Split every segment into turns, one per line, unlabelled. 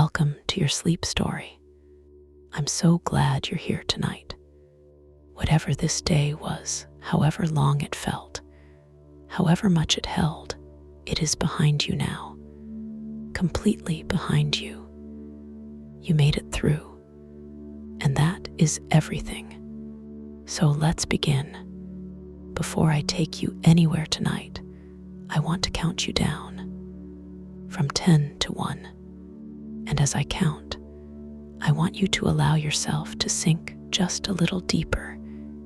Welcome to your sleep story. I'm so glad you're here tonight. Whatever this day was, however long it felt, however much it held, it is behind you now. Completely behind you. You made it through. And that is everything. So let's begin. Before I take you anywhere tonight, I want to count you down. From 10 to 1. And as I count, I want you to allow yourself to sink just a little deeper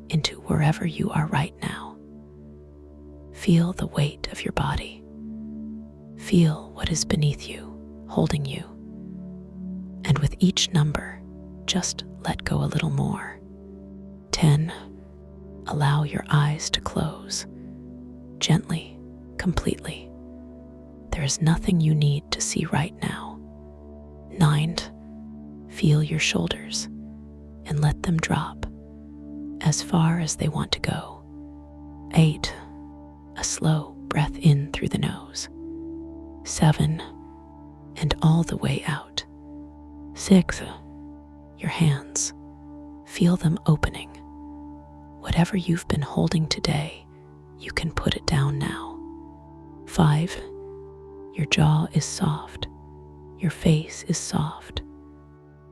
into wherever you are right now. Feel the weight of your body. Feel what is beneath you, holding you. And with each number, just let go a little more. 10. Allow your eyes to close. Gently, completely. There is nothing you need to see right now. 9. Feel your shoulders and let them drop as far as they want to go. 8. A slow breath in through the nose. 7. And all the way out. 6. Your hands. Feel them opening. Whatever you've been holding today, you can put it down now. 5. Your jaw is soft. Your face is soft.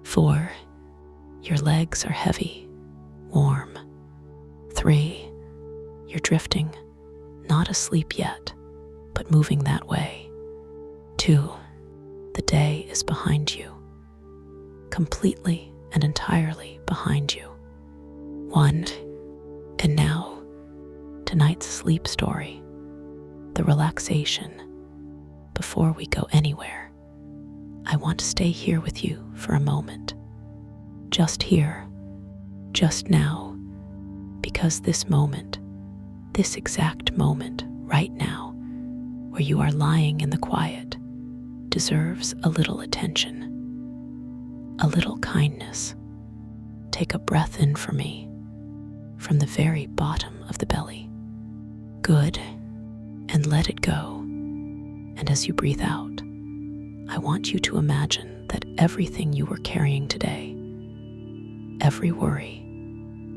4. Your legs are heavy, warm. 3. You're drifting, not asleep yet, but moving that way. 2. The day is behind you, completely and entirely behind you. 1. And now, tonight's sleep story, the relaxation. Before we go anywhere, I want to stay here with you for a moment. Just here, just now, because this moment, this exact moment right now, where you are lying in the quiet, deserves a little attention, a little kindness. Take a breath in for me, from the very bottom of the belly. Good, and let it go. And as you breathe out, I want you to imagine that everything you were carrying today, every worry,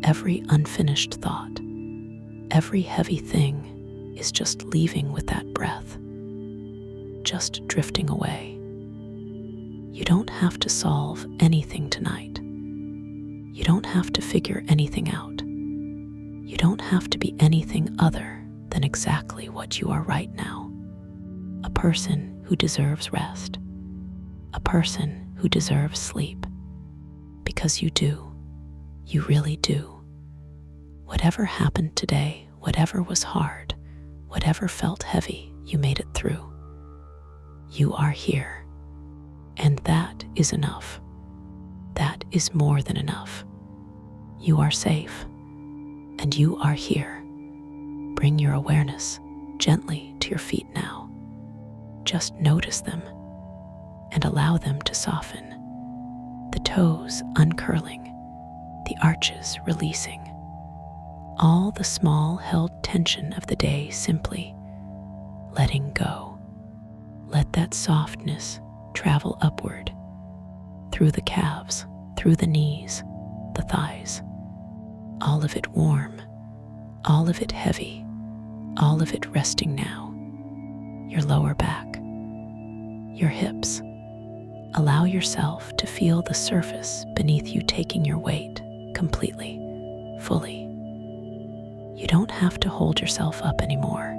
every unfinished thought, every heavy thing is just leaving with that breath, just drifting away. You don't have to solve anything tonight. You don't have to figure anything out. You don't have to be anything other than exactly what you are right now. A person who deserves rest. A person who deserves sleep. Because you do. You really do. Whatever happened today, whatever was hard, whatever felt heavy, you made it through. You are here. And that is enough. That is more than enough. You are safe. And you are here. Bring your awareness gently to your feet now. Just notice them and allow them to soften. The toes uncurling, the arches releasing. All the small held tension of the day simply letting go. Let that softness travel upward, through the calves, through the knees, the thighs. All of it warm, all of it heavy, all of it resting now. Your lower back, your hips. Allow yourself to feel the surface beneath you taking your weight completely, fully. You don't have to hold yourself up anymore.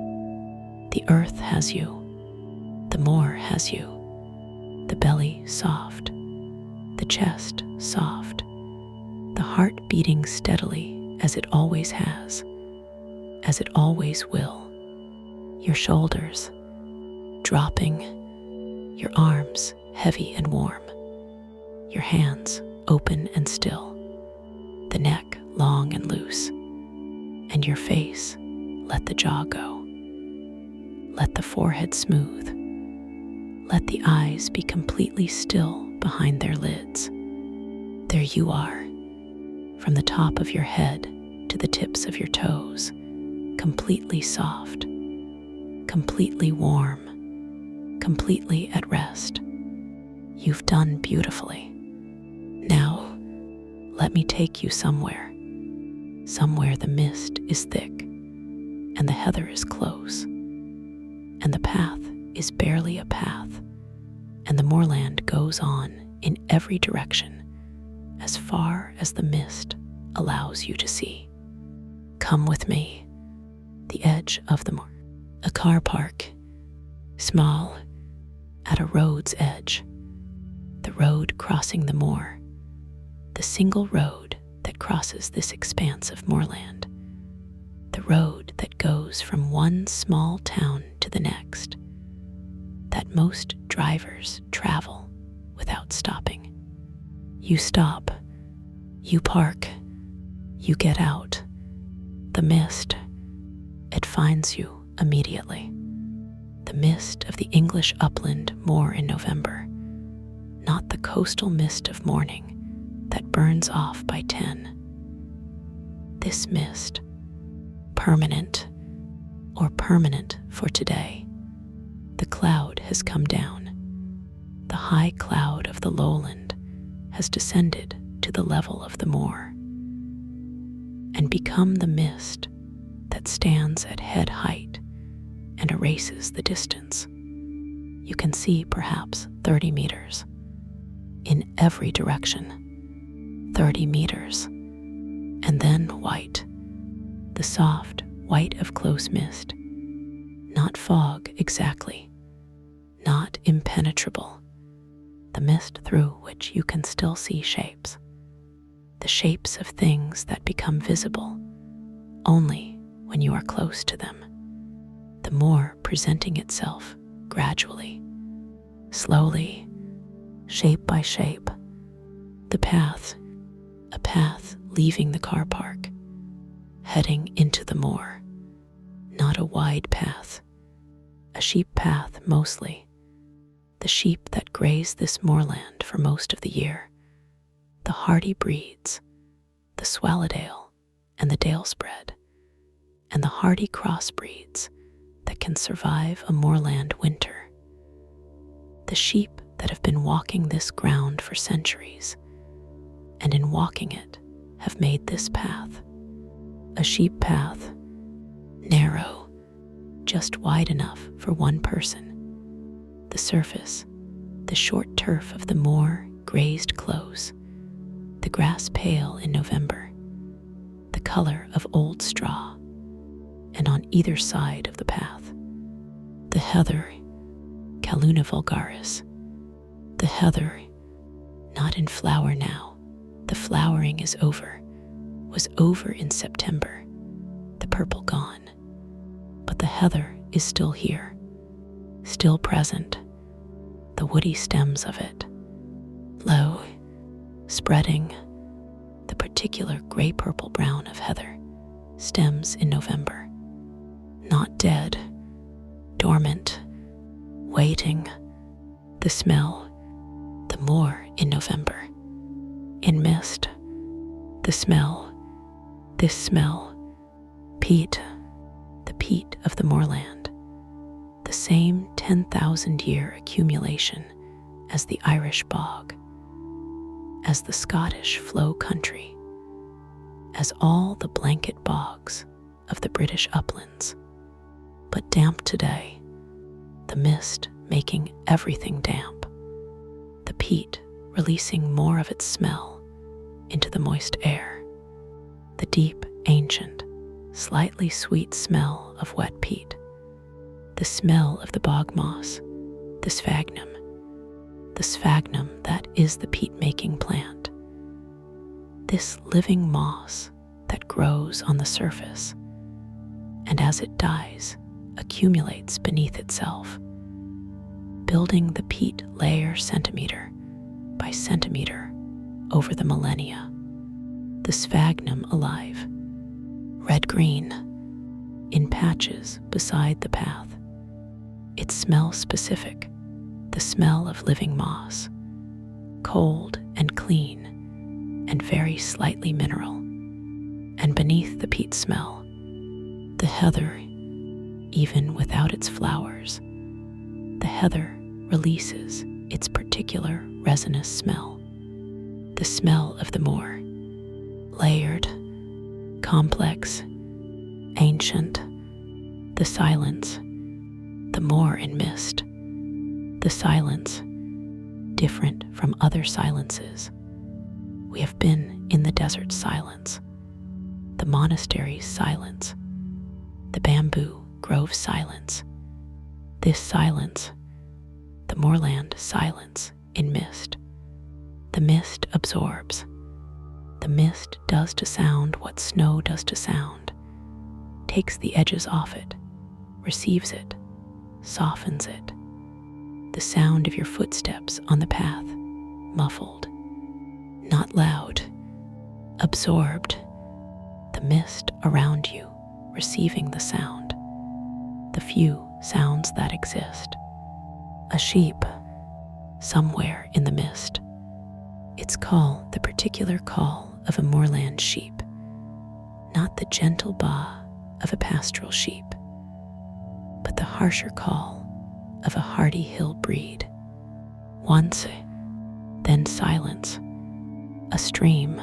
The earth has you. The Moor has you. The belly soft. The chest soft. The heart beating steadily as it always has, as it always will. Your shoulders dropping, your arms heavy and warm, your hands open and still, the neck long and loose, and your face, let the jaw go. Let the forehead smooth. Let the eyes be completely still behind their lids. There you are, from the top of your head to the tips of your toes, completely soft, completely warm, completely at rest. You've done beautifully. Now, let me take you somewhere the mist is thick, and the heather is close, and the path is barely a path, and the moorland goes on in every direction, as far as the mist allows you to see. Come with me, the edge of the moor. A car park, small, at a road's edge, the road crossing the moor, the single road that crosses this expanse of moorland, the road that goes from one small town to the next, that most drivers travel without stopping. You stop, you park, you get out. The mist, it finds you immediately. The mist of the English upland moor in November, not the coastal mist of morning that burns off by 10. This mist, permanent for today. The cloud has come down. The high cloud of the lowland has descended to the level of the moor and become the mist that stands at head height and erases the distance. You can see perhaps 30 meters in every direction. 30 meters, and then white, the soft white of close mist, not fog exactly, not impenetrable, the mist through which you can still see shapes, the shapes of things that become visible only when you are close to them, the moor presenting itself gradually, slowly, shape by shape, the path, a path leaving the car park, heading into the moor, not a wide path, a sheep path mostly, the sheep that graze this moorland for most of the year, the hardy breeds, the swallowdale and the dalespread, and the hardy crossbreeds that can survive a moorland winter, the sheep that have been walking this ground for centuries, and in walking it have made this path, a sheep path, narrow, just wide enough for one person. The surface, the short turf of the moor grazed close, the grass pale in November, the color of old straw, and on either side of the path, the heather, Calluna vulgaris, the heather, not in flower now. The flowering is over, was over in September, the purple gone. But the heather is still here, still present, the woody stems of it, low, spreading, the particular gray-purple brown of heather, stems in November, not dead, dormant, waiting, the smell, the moor in November. In mist, the smell, this smell, peat, the peat of the moorland, the same 10,000-year accumulation as the Irish bog, as the Scottish flow country, as all the blanket bogs of the British uplands, but damp today, the mist making everything damp, the peat releasing more of its smell into the moist air, the deep, ancient, slightly sweet smell of wet peat, the smell of the bog moss, the sphagnum that is the peat-making plant, this living moss that grows on the surface, and as it dies, accumulates beneath itself, building the peat layer centimeter by centimeter over the millennia, the sphagnum alive, red-green, in patches beside the path, its smell specific, the smell of living moss, cold and clean and very slightly mineral, and beneath the peat smell, the heather, even without its flowers, the heather releases its particular resinous smell. The smell of the moor. Layered, complex, ancient. The silence. The moor in mist. The silence, different from other silences. We have been in the desert silence, the monastery's silence, the bamboo grove silence. This silence, the moorland silence in mist. The mist absorbs. The mist does to sound what snow does to sound, takes the edges off it, receives it, softens it. The sound of your footsteps on the path, muffled, not loud, absorbed. The mist around you, receiving the sound. The few sounds that exist. A sheep, somewhere in the mist. Its call, the particular call of a moorland sheep, not the gentle baa of a pastoral sheep, but the harsher call of a hardy hill breed. Once, then silence. A stream.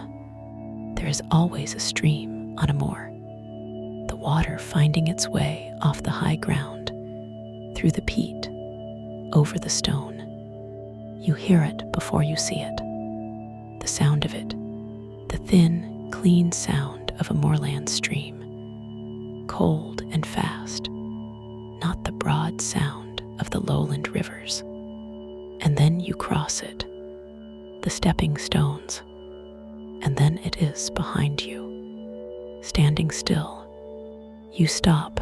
There is always a stream on a moor. The water finding its way off the high ground, through the peat, over the stone. You hear it before you see it. The sound of it, the thin, clean sound of a moorland stream, cold and fast, not the broad sound of the lowland rivers. And then you cross it, the stepping stones, and then it is behind you, standing still. You stop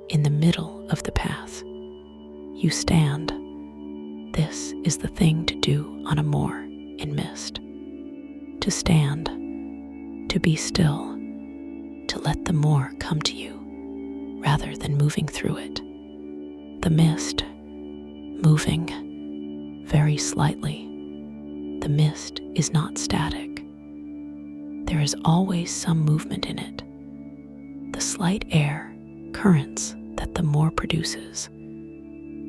in the middle of the path. You stand. This is the thing to do on a moor in mist. To stand, to be still, to let the moor come to you, rather than moving through it. The mist, moving, very slightly. The mist is not static. There is always some movement in it. The slight air currents that the moor produces.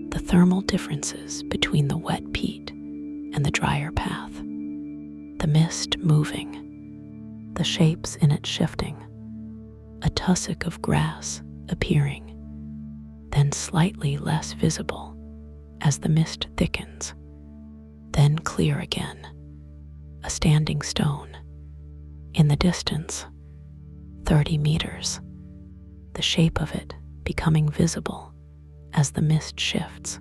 The thermal differences between the wet peat and the drier path. The mist moving, the shapes in it shifting, a tussock of grass appearing, then slightly less visible as the mist thickens, then clear again, a standing stone. In the distance, 30 meters, the shape of it becoming visible as the mist shifts,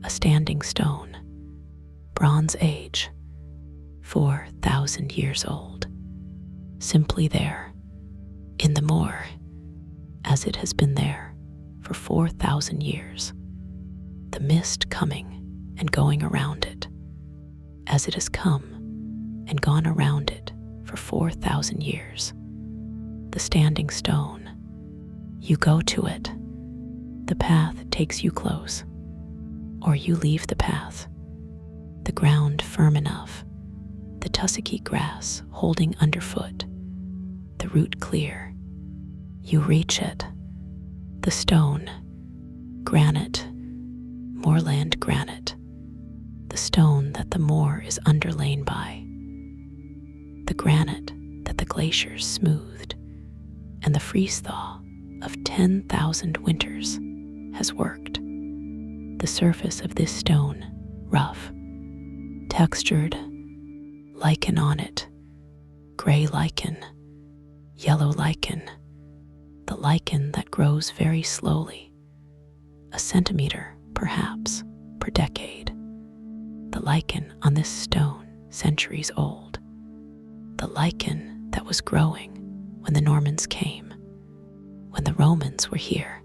a standing stone, Bronze Age, 4,000 years old, simply there, in the moor, as it has been there for 4,000 years, the mist coming and going around it, as it has come and gone around it for 4,000 years. The standing stone, you go to it, the path takes you close, or you leave the path, the ground firm enough, the tussocky grass holding underfoot, the root clear. You reach it, the stone, granite, moorland granite, the stone that the moor is underlain by, the granite that the glaciers smoothed, and the freeze-thaw of 10,000 winters has worked. The surface of this stone, rough, textured, lichen on it, gray lichen, yellow lichen, the lichen that grows very slowly, a centimeter perhaps per decade. The lichen on this stone, centuries old, the lichen that was growing when the Normans came, when the Romans were here,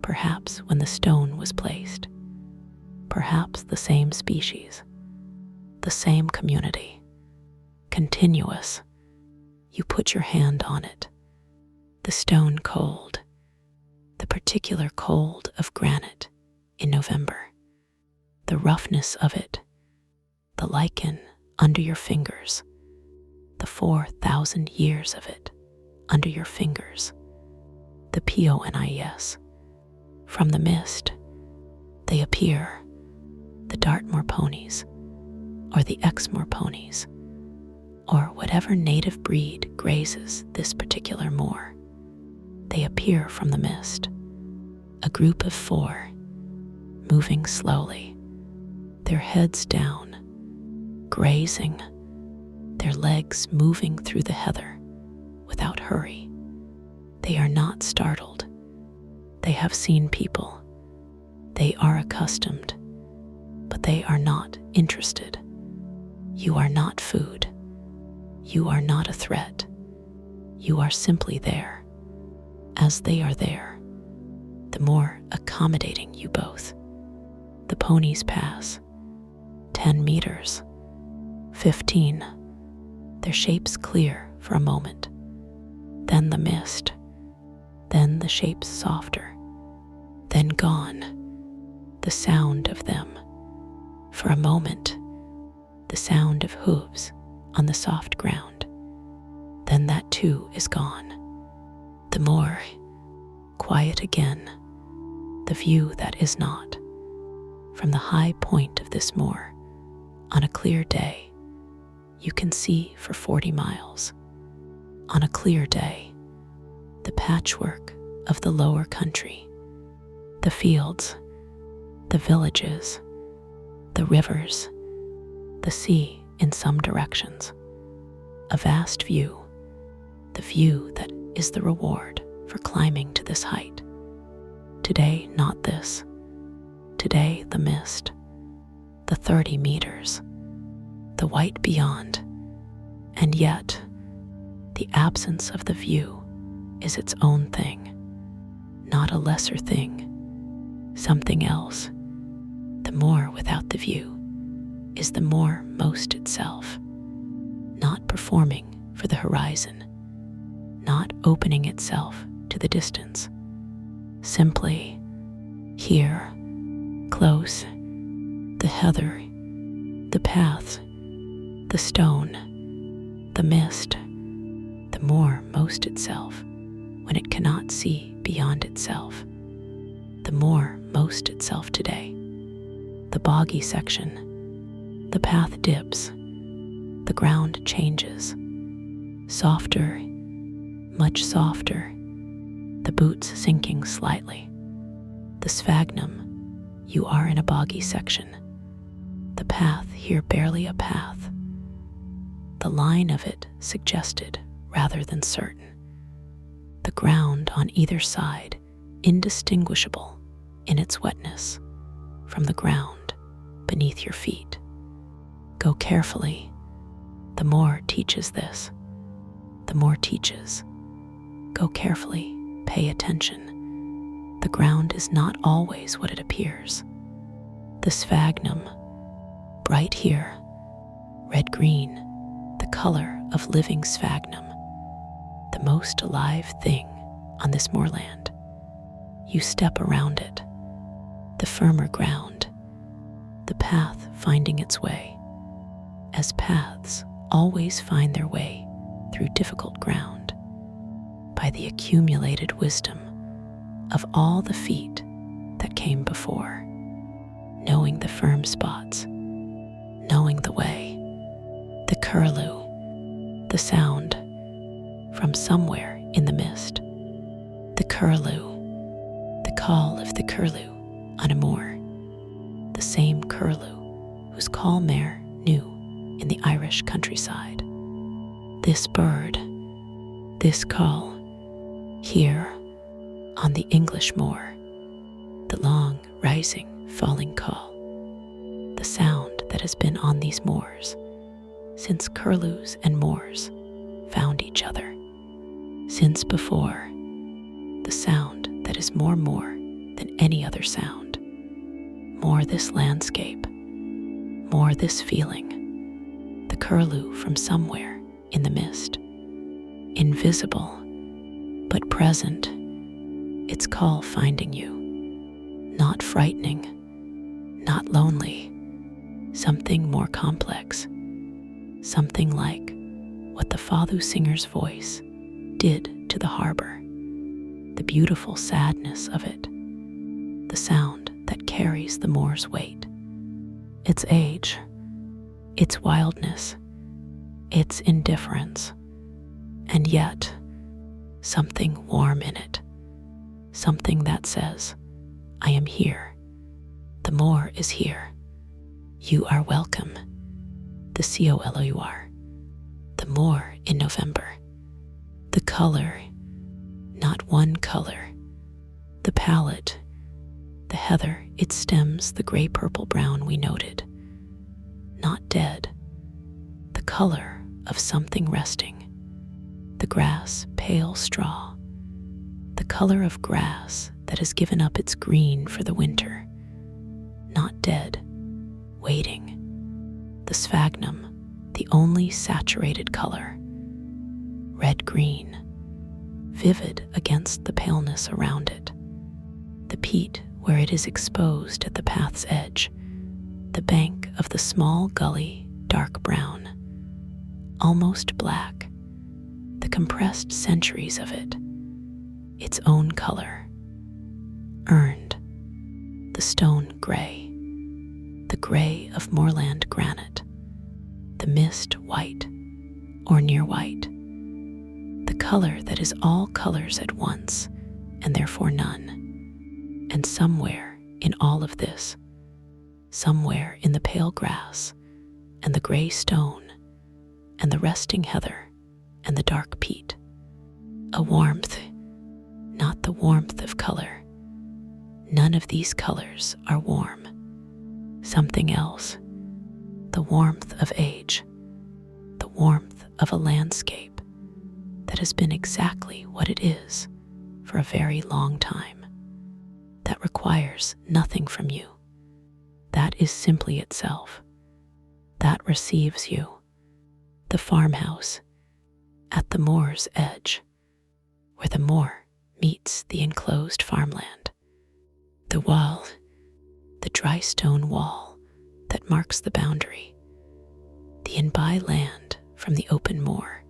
perhaps when the stone was placed, perhaps the same species, the same community, continuous. You put your hand on it, the stone cold, the particular cold of granite in November, the roughness of it, the lichen under your fingers, the 4,000 years of it under your fingers, the PONIES. From the mist, they appear, the Dartmoor ponies, or the Exmoor ponies, or whatever native breed grazes this particular moor. They appear from the mist, a group of 4, moving slowly, their heads down, grazing, their legs moving through the heather without hurry. They are not startled. They have seen people. They are accustomed, but they are not interested. You are not food. You are not a threat. You are simply there, as they are there, the more accommodating you both. The ponies pass. 10 meters. 15. Their shapes clear for a moment. Then the mist. Then the shapes softer. Then gone. The sound of them. For a moment, the sound of hooves on the soft ground. Then that too is gone. The moor, quiet again. The view that is not. From the high point of this moor, on a clear day, you can see for 40 miles. On a clear day, the patchwork of the lower country, the fields, the villages, the rivers, the sea in some directions. A vast view, the view that is the reward for climbing to this height. Today, not this. Today, the mist, the 30 meters, the white beyond, and yet the absence of the view is its own thing, not a lesser thing, something else. The moor without the view is the moor most itself, not performing for the horizon, not opening itself to the distance, simply here, close, the heather, the paths, the stone, the mist, the moor most itself when it cannot see beyond itself, the moor most itself today, the boggy section, the path dips, the ground changes, softer, much softer, the boots sinking slightly, the sphagnum, you are in a boggy section, the path here barely a path, the line of it suggested rather than certain, the ground on either side indistinguishable in its wetness from the ground beneath your feet. Go carefully. The moor teaches this. The moor teaches. Go carefully, pay attention. The ground is not always what it appears. The sphagnum, bright here, red-green, the color of living sphagnum, the most alive thing on this moorland. You step around it, the firmer ground, the path finding its way, as paths always find their way through difficult ground, by the accumulated wisdom of all the feet that came before, knowing the firm spots, knowing the way, the curlew, the sound from somewhere in the mist, the curlew, the call of the curlew on a moor, the same curlew whose call Mare knew in the Irish countryside. This bird, this call, here on the English moor, the long rising falling call, the sound that has been on these moors since curlews and moors found each other, since before, the sound that is more moor than any other sound, more this landscape, more this feeling, the curlew from somewhere in the mist, invisible but present, its call finding you, not frightening, not lonely, something more complex, something like what the Fathu singer's voice did to the harbor, the beautiful sadness of it, the sound that carries the moor's weight, its age, its wildness, its indifference, and yet something warm in it, something that says, I am here. The Moor is here. You are welcome. The COLOUR. The Moor in November. The color, not one color. The palette, the heather, its stems, the gray, purple, brown we noted. Not dead. The color of something resting. The grass, pale straw. The color of grass that has given up its green for the winter. Not dead, waiting. The sphagnum, the only saturated color. Red-green, vivid against the paleness around it. The peat where it is exposed at the path's edge. The bank of the small gully, dark brown, almost black. The compressed centuries of it, its own color. Earned, the stone gray, the gray of moorland granite, the mist white or near white, the color that is all colors at once and therefore none. And somewhere in all of this, somewhere in the pale grass and the gray stone and the resting heather and the dark peat, a warmth, not the warmth of color. None of these colors are warm. Something else, the warmth of age, the warmth of a landscape that has been exactly what it is for a very long time, that requires nothing from you, that is simply itself, that receives you. The farmhouse at the moor's edge, where the moor meets the enclosed farmland. The wall, the dry stone wall that marks the boundary. The in-by land from the open moor.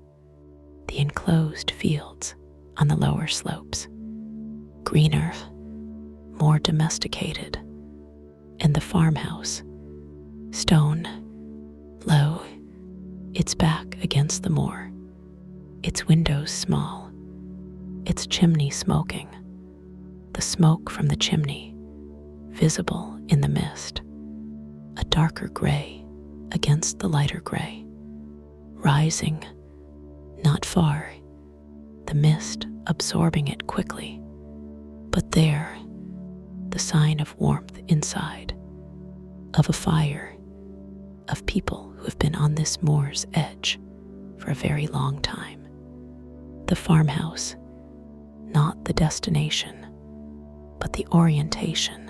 The enclosed fields on the lower slopes. Greener, more domesticated. And the farmhouse, stone, low, its back against the moor. Its windows small. Its chimney smoking. The smoke from the chimney, visible in the mist, a darker gray against the lighter gray, rising, not far, the mist absorbing it quickly, but there, the sign of warmth inside, of a fire, of people who have been on this moor's edge for a very long time. The farmhouse, not the destination, but the orientation,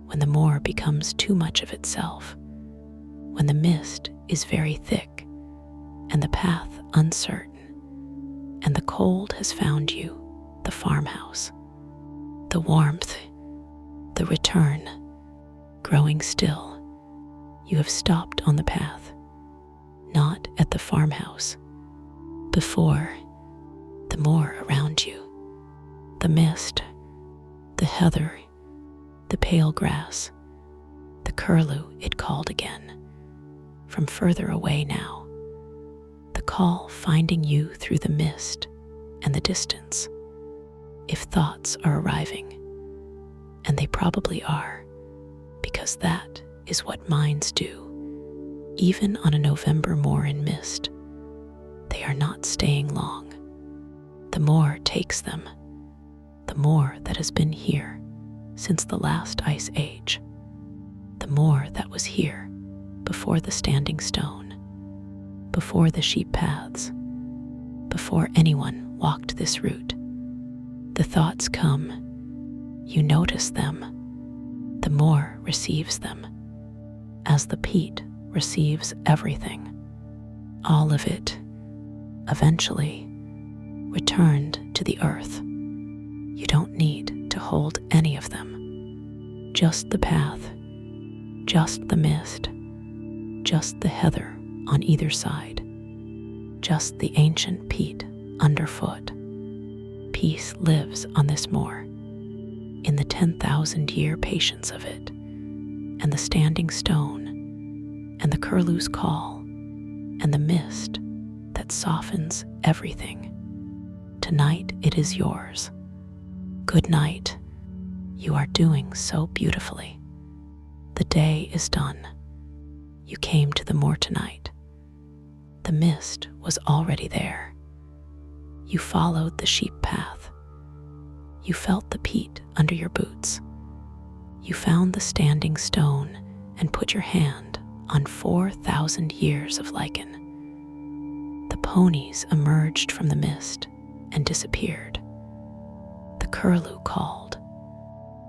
when the moor becomes too much of itself, when the mist is very thick and the path uncertain, and the cold has found you, the farmhouse, the warmth, the return, growing still, you have stopped on the path, not at the farmhouse, before, the moor around you, the mist, the heather, the pale grass, the curlew it called again, from further away now, the call finding you through the mist and the distance, if thoughts are arriving, and they probably are, because that is what minds do, even on a November moor in mist. They are not staying long. The moor takes them, the moor that has been here since the last ice age, the moor that was here before the standing stone, before the sheep paths, before anyone walked this route. The thoughts come, you notice them, the moor receives them, as the peat receives everything, all of it, eventually, returned to the earth. You don't need to hold any of them. Just the path, just the mist, just the heather on either side, just the ancient peat underfoot. Peace lives on this moor, in the 10,000-year patience of it, and the standing stone, and the curlew's call, and the mist that softens everything. Tonight it is yours. Good night. You are doing so beautifully. The day is done. You came to the moor tonight. The mist was already there. You followed the sheep path. You felt the peat under your boots. You found the standing stone and put your hand on 4,000 years of lichen. The ponies emerged from the mist and disappeared. The curlew called.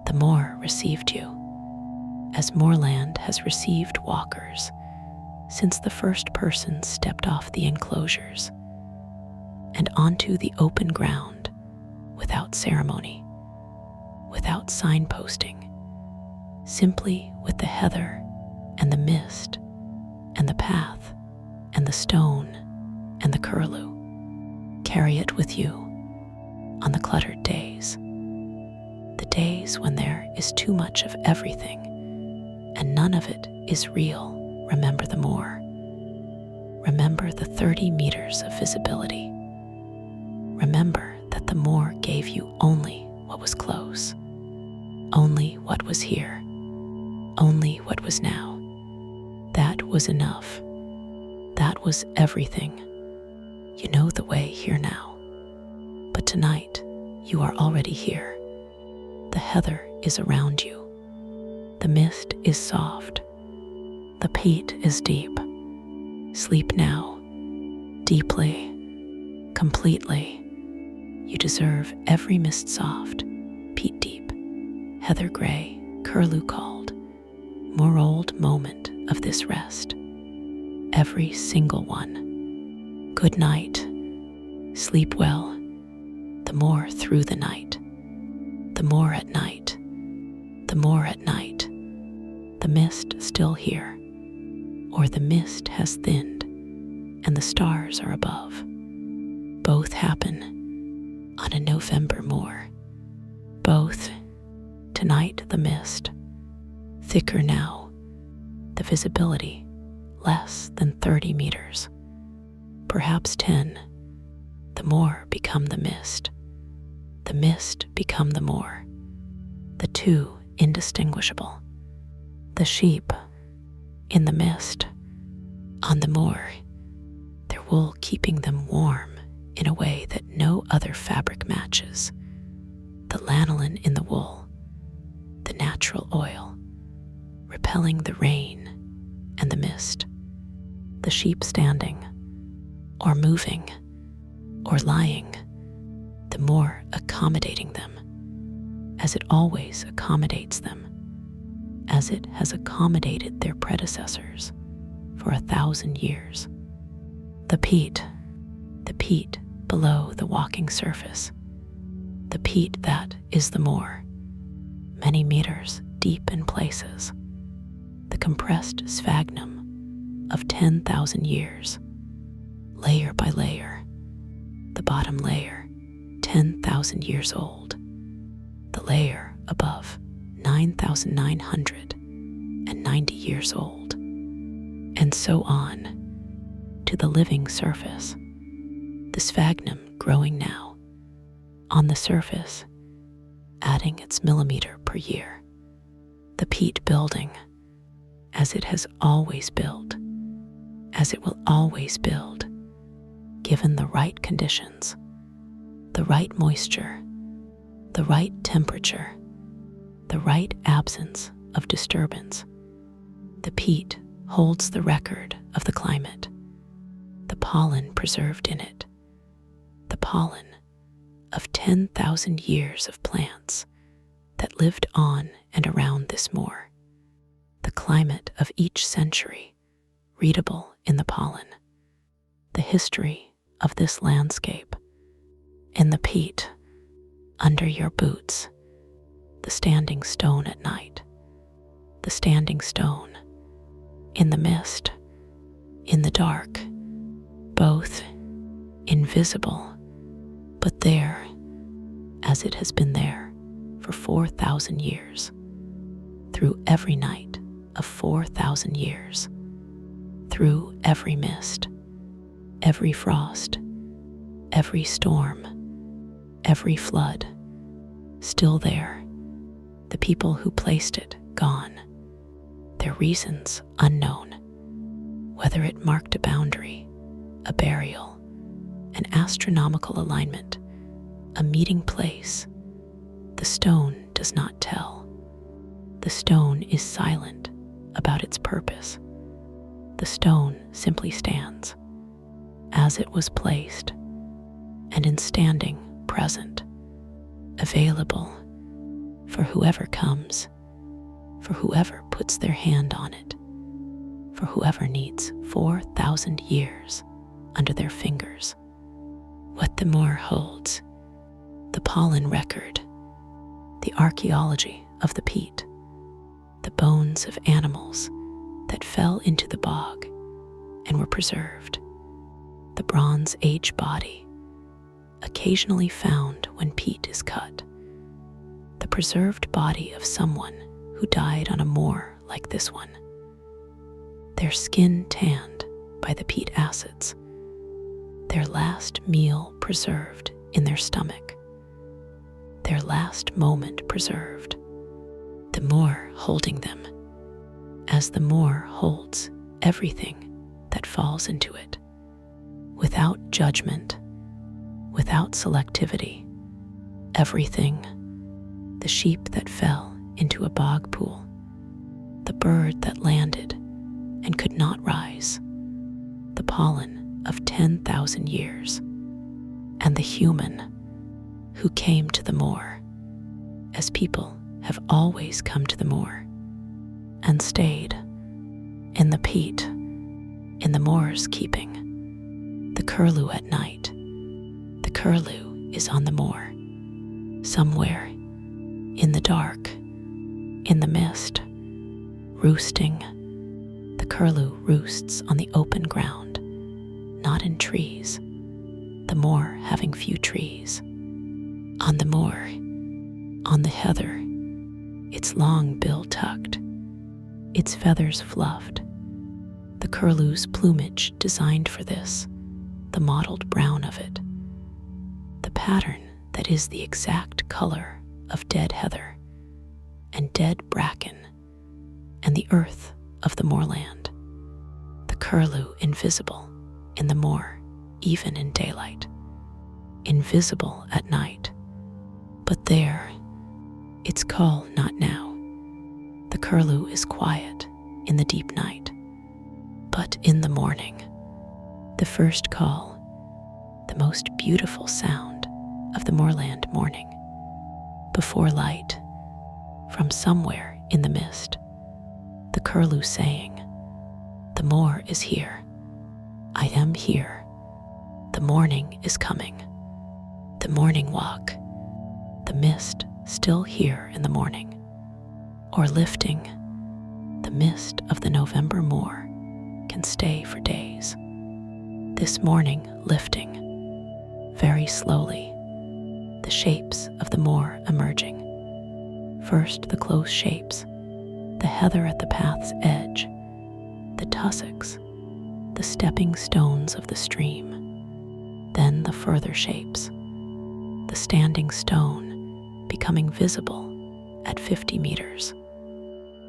The moor received you, as moorland has received walkers since the first person stepped off the enclosures and onto the open ground without ceremony, without signposting, simply with the heather and the mist and the path and the stone and the curlew. Carry it with you on the cluttered days, the days when there is too much of everything and none of it is real. Remember the moor. Remember the 30 meters of visibility. Remember that the moor gave you only what was close, only what was here, only what was now. That was enough. That was everything. You know the way here now. But tonight, you are already here. The heather is around you. The mist is soft. The peat is deep. Sleep now, deeply, completely. You deserve every mist soft, peat deep, heather gray, curlew called, more old moment of this rest. Every single one. Good night. Sleep well. The moor through the night. The moor at night. The moor at night. The mist still here. Or the mist has thinned and the stars are above. Both happen on a November moor. Both. Tonight the mist, thicker now, the visibility less than 30 meters, perhaps 10. The moor become the mist become the moor, the two indistinguishable. The sheep in the mist, on the moor, their wool keeping them warm in a way that no other fabric matches. The lanolin in the wool, the natural oil, repelling the rain and the mist. The sheep standing, or moving, or lying, the moor accommodating them, as it always accommodates them, as it has accommodated their predecessors for 1,000 years. The peat below the walking surface, the peat that is the moor, many meters deep in places, the compressed sphagnum of 10,000 years, layer by layer, the bottom layer 10,000 years old, the layer above 9,990 years old, and so on to the living surface, the sphagnum growing now on the surface, adding its millimeter per year, the peat building as it has always built, as it will always build, given the right conditions, the right moisture, the right temperature, the right absence of disturbance. The peat holds the record of the climate, the pollen preserved in it, the pollen of 10,000 years of plants that lived on and around this moor, the climate of each century readable in the pollen, the history of this landscape, in the peat, under your boots, the standing stone at night, the standing stone, in the mist, in the dark, both invisible, but there, as it has been there for 4,000 years, through every night of 4,000 years, through every mist, every frost, every storm, every flood. Still there, the people who placed it gone, their reasons unknown, whether it marked a boundary, a burial, an astronomical alignment, a meeting place. The stone does not tell. The stone is silent about its purpose. The stone simply stands as it was placed, and in standing present, available for whoever comes, for whoever puts their hand on it, for whoever needs 4,000 years under their fingers. What the Moor holds, the pollen record, the archaeology of the peat, the bones of animals that fell into the bog and were preserved, the Bronze Age body, occasionally found when peat is cut, the preserved body of someone who died on a moor like this one, their skin tanned by the peat acids, their last meal preserved in their stomach, their last moment preserved, the Moor holding them, as the Moor holds everything that falls into it, without judgment, without selectivity, everything, the sheep that fell into a bog pool, the bird that landed and could not rise, the pollen of 10,000 years, and the human who came to the Moor, as people have always come to the Moor, and stayed in the peat, in the Moor's keeping, the curlew at night. The curlew is on the Moor, somewhere in the dark, in the mist, roosting. The curlew roosts on the open ground, not in trees, the Moor having few trees. On the Moor, on the heather, its long bill tucked, its feathers fluffed, the curlew's plumage designed for this, the mottled brown of it, the pattern that is the exact color of dead heather and dead bracken and the earth of the moorland, the curlew invisible in the Moor even in daylight, invisible at night, but there, its call not now. The curlew is quiet in the deep night, but in the morning, the first call, the most beautiful sound of the moorland morning, before light, from somewhere in the mist, the curlew saying, "The Moor is here. I am here. The morning is coming. The morning walk. The mist still here in the morning, or lifting. The mist of the November Moor can stay for days. This morning lifting, very slowly, the shapes of the Moor emerging. First the close shapes, the heather at the path's edge, the tussocks, the stepping stones of the stream, then the further shapes, the standing stone becoming visible at 50 meters,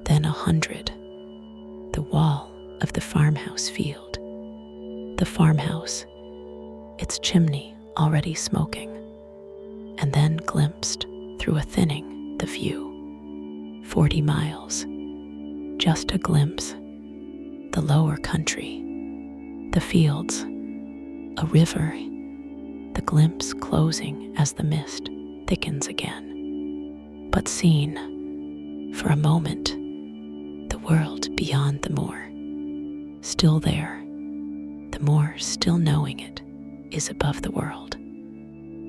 then 100, the wall of the farmhouse field, the farmhouse, its chimney already smoking, and then glimpsed through a thinning the view, 40 miles, just a glimpse, the lower country, the fields, a river, the glimpse closing as the mist thickens again. But seen, for a moment, the world beyond the Moor, still there, the Moor still knowing it is above the world.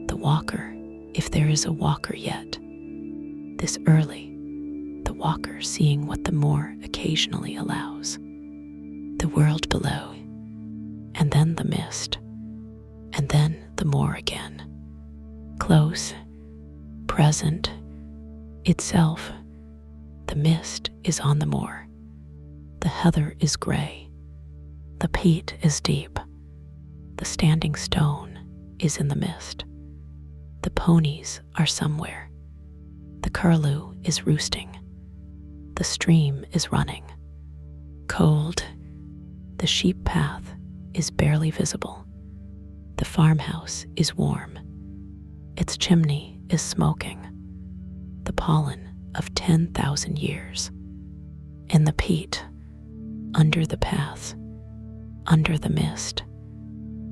The walker, if there is a walker yet, this early, the walker seeing what the Moor occasionally allows, the world below, and then the mist, and then the Moor again, close, present, itself. The mist is on the Moor, the heather is gray, The peat is deep. The standing stone is in the mist. The ponies are somewhere. The curlew is roosting. The stream is running. Cold, the sheep path is barely visible. The farmhouse is warm. Its chimney is smoking. The pollen of 10,000 years. In the peat, under the path, under the mist,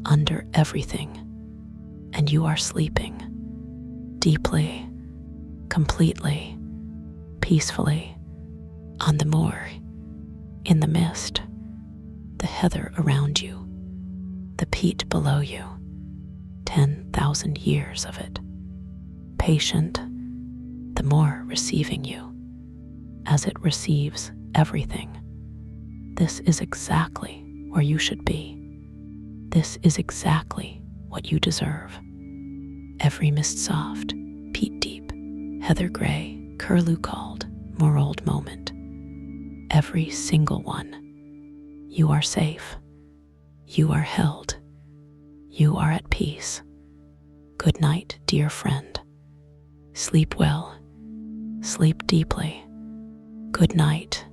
under everything, and you are sleeping, deeply, completely, peacefully, on the moor, in the mist, the heather around you, the peat below you, 10,000 years of it, patient, the moor receiving you, as it receives everything. This is exactly where you should be. This is exactly what you deserve. Every mist soft, peat deep, heather gray, curlew called, more old moment. Every single one. You are safe. You are held. You are at peace. Good night, dear friend. Sleep well. Sleep deeply. Good night.